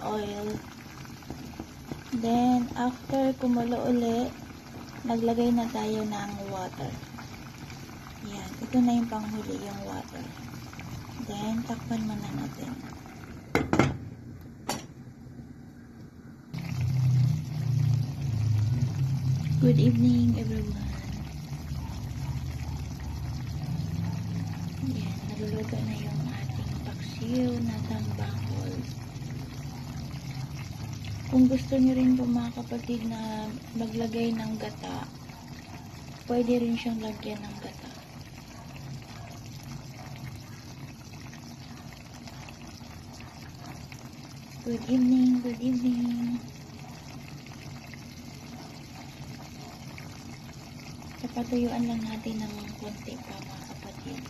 oil. Then, after kumulo uli, naglagay na tayo ng water. Yan. Ito na yung panghuli, yung water. Then, takpan muna natin. Good evening, everyone. Yan. Naluluto na yung ating paksiw na tambakol. Kung gusto nyo rin po mga kapatid na maglagay ng gata, pwede rin siyang lagyan ng gata. Good evening, good evening. Papatuyuan lang natin ng konti pa mga kapatid.